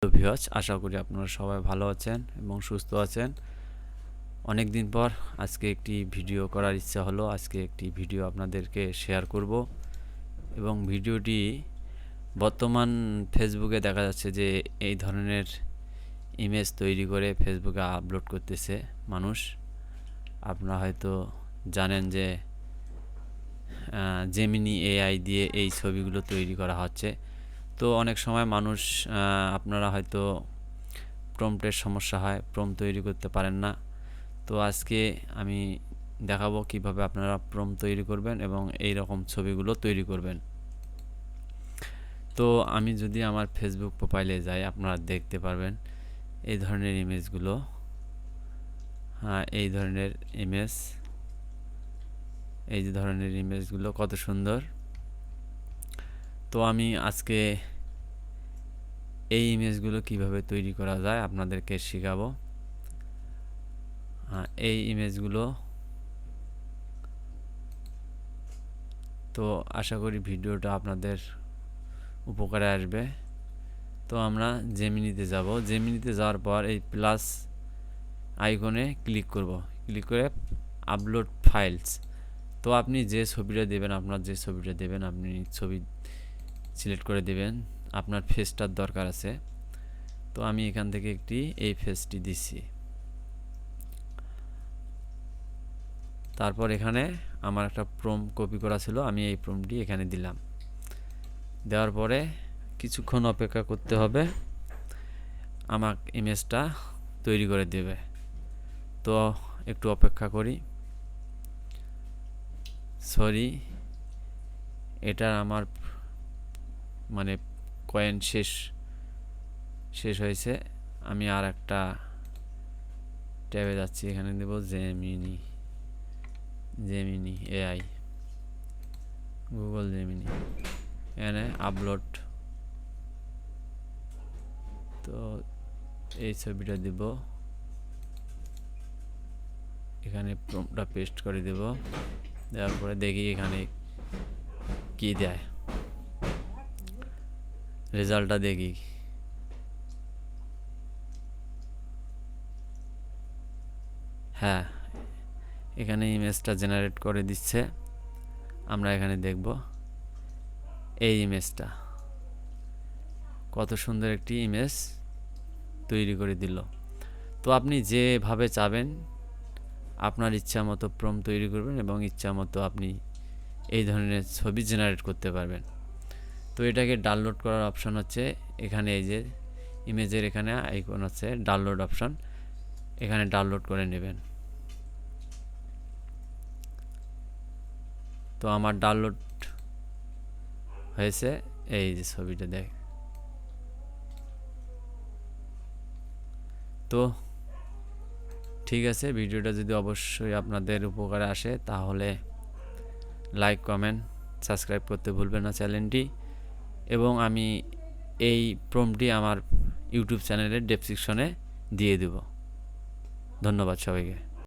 Hello viewers, আশা করি আপনারা সবাই ভালো আছেন এবং সুস্থ আছেন। অনেক দিন পর আজকে একটি ভিডিও করার ইচ্ছা হলো। আজকে একটি ভিডিও আপনাদেরকে শেয়ার করব এবং ভিডিওটি বর্তমান ফেসবুকে দেখা যাচ্ছে যে এই ধরনের ইমেজ তৈরি করে ফেসবুকে আপলোড করতেছে মানুষ। আপনারা হয়তো জানেন যে জেমিনি এআই দিয়ে এই ছবিগুলো তৈরি করা হচ্ছে। তো অনেক সময় মানুষ আপনারা হয়তো প্রম্পটের সমস্যা হয়, প্রম্পট তৈরি করতে পারেন না। তো আজকে আমি দেখাবো কিভাবে আপনারা প্রম্পট তৈরি করবেন এবং এই রকম ছবিগুলো তৈরি করবেন। তো আমি যদি আমার ফেসবুক প্রোফাইলে যাই, আপনারা দেখতে পারবেন এই ধরনের ইমেজগুলো। এই ধরনের ইমেজ, এই যে ধরনের ইমেজগুলো কত সুন্দর। তো আমি আজকে এই ইমেজগুলো কিভাবে তৈরি করা যায় আপনাদেরকে শেখাবো। এই ইমেজগুলো তো আশা করি ভিডিওটা আপনাদের উপকারে আসবে। তো আমরা জেমিনিতে যাব। জেমিনিতে যাওয়ার পর এই প্লাস আইকনে ক্লিক করব। ক্লিক করে আপলোড ফাইলস। তো আপনি যে ছবিটা দেবেন, আপনি ছবি সিলেক্ট করে দেবেন। আপনার ফেসটার দরকার আছে, তো আমি এখান থেকে এই ফেসটি দিচ্ছি। তারপর এখানে আমার একটা প্রম্পট কপি করা ছিল, আমি এই প্রম্পটটি এখানে দিলাম। দেওয়ার পরে কিছুক্ষণ অপেক্ষা করতে হবে, আমার ইমেজটা তৈরি করে দেবে। তো একটু অপেক্ষা করি। সরি, এটার আমার মানে কয়েন শেষ হয়েছে। আমি আর একটা ট্যাবে যাচ্ছি, এখানে দেব জেমিনি এআই, গুগল জেমিনি, এখানে আপলোড। তো এই ছবিটা দেব, এখানে প্রম্পটটা পেস্ট করে দেব। দেওয়ার পরে দেখি এখানে কি দেয়, রেজাল্টটা দেখি। হ্যাঁ, এখানে ইমেজটা জেনারেট করে দিচ্ছে। আমরা এখানে দেখব এই ইমেজটা, কত সুন্দর একটি ইমেজ তৈরি করে দিল। তো আপনি যেভাবে চাবেন আপনার ইচ্ছা মতো প্রম্পট তৈরি করবেন এবং ইচ্ছা মতো আপনি এই ধরনের ছবি জেনারেট করতে পারবেন। তো এটাকে ডাউনলোড করার অপশান হচ্ছে এখানে, এই যে ইমেজের এখানে আইকন আছে ডাউনলোড অপশান, এখানে ডাউনলোড করে নেবেন। তো আমার ডাউনলোড হয়েছে, এই যে ছবিটা দেখ। তো ঠিক আছে, ভিডিওটা যদি অবশ্যই আপনাদের উপকারে আসে তাহলে লাইক, কমেন্ট, সাবস্ক্রাইব করতে ভুলবেন না চ্যানেলটি। এবং আমি এই প্রম্পটটি আমার ইউটিউব চ্যানেলের ডেসক্রিপশনে দিয়ে দেব। ধন্যবাদ সবাইকে।